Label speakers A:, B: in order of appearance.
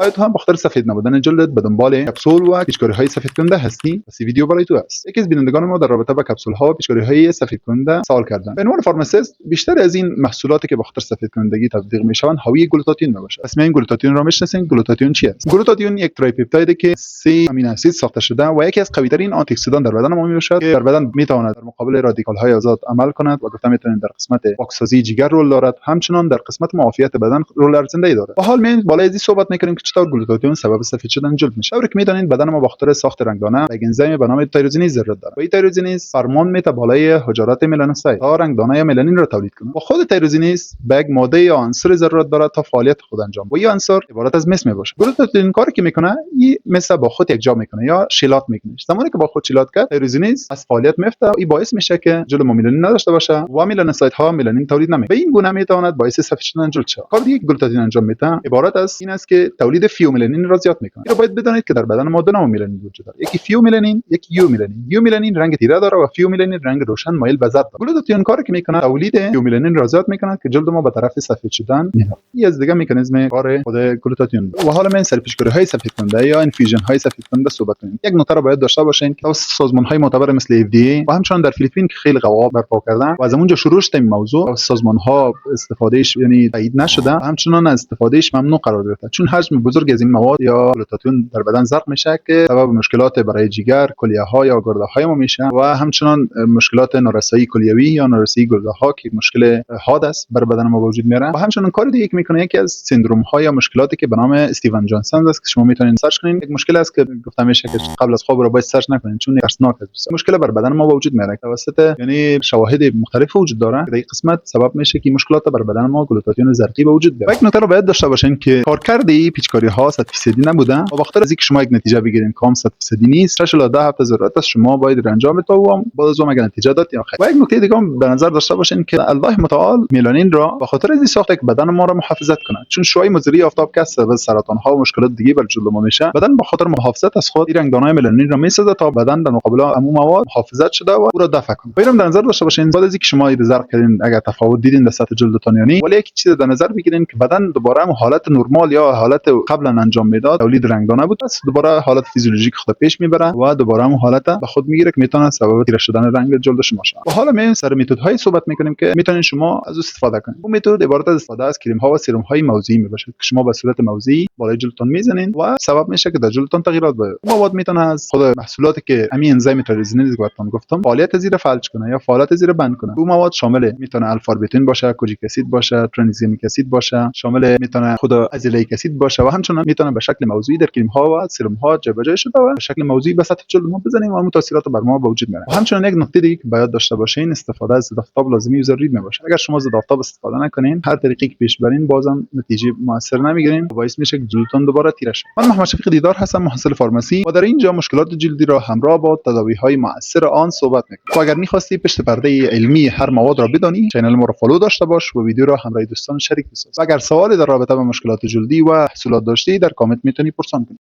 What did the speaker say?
A: آیا تو هم بخاطر سفید نبودن جلدت به دنبال کپسول و پیچکاری‌های سفید کننده هستی؟ پس این ویدیو برای تو است. یکی از بینندگان ما در رابطه با کپسول‌ها و پیچکاری‌های سفید کننده سوال کردند. به عنوان فارماسیست بیشتر از این محصولاتی که بخاطر سفید کنندگی تبلیغ میشوند حاوی گلوتاتیون میباشد. اسم این گلوتاتیون را میشناسین؟ گلوتاتیون چی است؟ گلوتاتیون یک تریپپتایده که 3 امینو اسید ساخته شده و یکی از قوی‌ترین آنتی اکسیدان در بدن ما میباشد که در بدن میتواند در مقابل رادیکال‌های آزاد عمل کند و گفتم میتواند در قسمت پاکسازی جگر رول دارد، همچنین در قسمت معافیت بدن رول ارزنده دارد. با حال می بالای ازی صحبت میکنیم که چطور گلوتاتیون سبب سفید شدن جلد میشه. طوری که میدانید بدن ما با خاطر ساخت رنگدانه یک انزیم به نام تایروزینیز ضرورت دارد. و این تایروزینیز فرمان میته بالای حجرات ملانوسایت تا رنگدانه یا ملانین را تولید کنه. و خود تایروزینیز به یک ماده یا عنصر ضرورت دارد تا فعالیت خود انجام بده. و این عنصر عبارت از مس میباشه. گلوتاتیون کاری که میکنه این مس با خود یک جا میکنه یا شیلات میکنه. زمانی که با خود شیلات کرد تایروزینیز از فعالیت میفته و این باعث میشه که جلد ما ملانین نداشته باشه و ملانوسایت ها ملانین تولید نمیکنه. به این گونه میتواند باعث سفید شدن جلد شه. کار دیگه گلوتاتیون انجام میده عبارت از این است که تولید فیوملانین را زیاد میکنه. این رو باید بدانید که در بدن ما دو نوع ملانین وجود داره. یکی فیوملانین، یکی یوملانین. یوملانین رنگ تیره داره و فیوملانین رنگ روشن مایل به زرد داره. گلوتاتیون کاری که میکنه تولید فیوملانین را زیاد میکنه که جلد ما به طرف سفید شدن میره. این از دیگه مکانیزم کار خود گلوتاتیون. و حالا من سر پیچکاری های سفید کننده یا انفیوژن های سفید کننده صحبت کنیم. یک نکته را باید داشته باشین که سازمان های معتبر مثل FDA و همچنین در فیلیپین که خیلی قوا برپا کردن و از اونجا شروع شد این موضوع سازمان ها استفادهش یعنی تایید نشده همچنین از استفادهش ممنوع قرار گرفته چون حجم بزرگ از این مواد یا گلوتاتیون در بدن ضخ میشه که سبب مشکلات برای جگر، کلیه ها یا گرده های ما میشه و همچنین مشکلات نارسایی کلیوی یا نارسایی گرده ها که مشکل حاد است بر بدن ما وجود میاره و همچنین کار دیگه که میکنه یکی از سندروم ها یا مشکلاتی که به نام استیون جانسون است که شما میتونید سرچ کنید. یک مشکل است که گفتم میشه که قبل از خواب رو باید سرچ نکنید چون ترسناک است. مشکل بر بدن ما وجود میاره توسط یعنی شواهد مختلف وجود داره که در این قسمت سبب میشه که مشکلات بر بدن ما گلوتاتیون زرقی به وجود بیاد. یک نکته رو باید داشته باشین که کارکرد این پیچکاری ها 100% نبوده و وقتی از اینکه شما یک نتیجه بگیرین کام 100% نیست 6 الی 10 هفته ضرورت است شما باید انجام بدید و بعد از اون اگه نتیجه داد یا خیر. و یک نکته دیگه هم به نظر داشته باشین که الله متعال ملانین را به خاطر این ساخته که بدن ما را محافظت کنه چون شعاع مضری آفتاب که سبب سرطان ها و مشکلات دیگه بر جلد ما میشه بدن به خاطر محافظت از خود این رنگدانای ملانین را میسازه تا بدن در مقابل عموم مواد محافظت شده و او را دفع کنه. و اینم در نظر داشته باشین بعد از اینکه شما این زرق کردین اگر تفاوت دیدین در سطح جلدتان یعنی ولی یک چیز در نظر بگیرین که بدن دوباره حالت نرمال یا حالت قبلا انجام میداد تولید رنگدانه بود پس دوباره حالت فیزیولوژیک خود پیش میبره و دوباره اون حالت به خود میگیره که میتونه سبب تیره شدن رنگ جلد شما شه. و حالا ما سر متدهای صحبت میکنیم که میتونین شما از استفاده کنید. اون متد عبارت از استفاده از کریم ها و سرم های موضعی میباشه که شما به صورت موضعی بالای جلدتان میزنین و سبب میشه که در جلدتان تغییرات بیاد. مواد میتونه از خود محصولاتی که همین انزیم تایروزینیز گفتم فعالیت زیر فلج کنه یا فعالیت زیر بند کنه. اون مواد شامل میتونه الفاربتین باشه، کوجیک اسید باشه، ترانزیمیک اسید باشه، شامل میتونه خود ازلیک اسید باشه و همچنین میتونه به شکل موضعی در کریم ها و سرم ها جابجا شده و به شکل موضعی به سطح جلد ما بزنیم و اون تاثیرات بر ما به وجود میاره. و همچنین یک نکته دیگه که باید داشته باشین استفاده از ضد آفتاب لازمی و ضروری میباشه. اگر شما ضد آفتاب استفاده نکنین هر طریقی که پیش برین بازم نتیجه موثر نمیگیرین و باعث میشه که جلدتون دوباره تیره شه. من محمد شفیق دیدار هستم محصل فارماسی و در اینجا مشکلات جلدی را همراه با تداوی‌های موثر آن صحبت میکنم. و اگر می‌خواستی پشت پرده علمی هر مواد را بدانی کانال ما را فالو داشته باش و ویدیو را همراه دوستان شریک بساز. و اگر سوالی در رابطه با مشکلات جلدی و حصولات داشتی در کامنت میتونی پرسان کنی.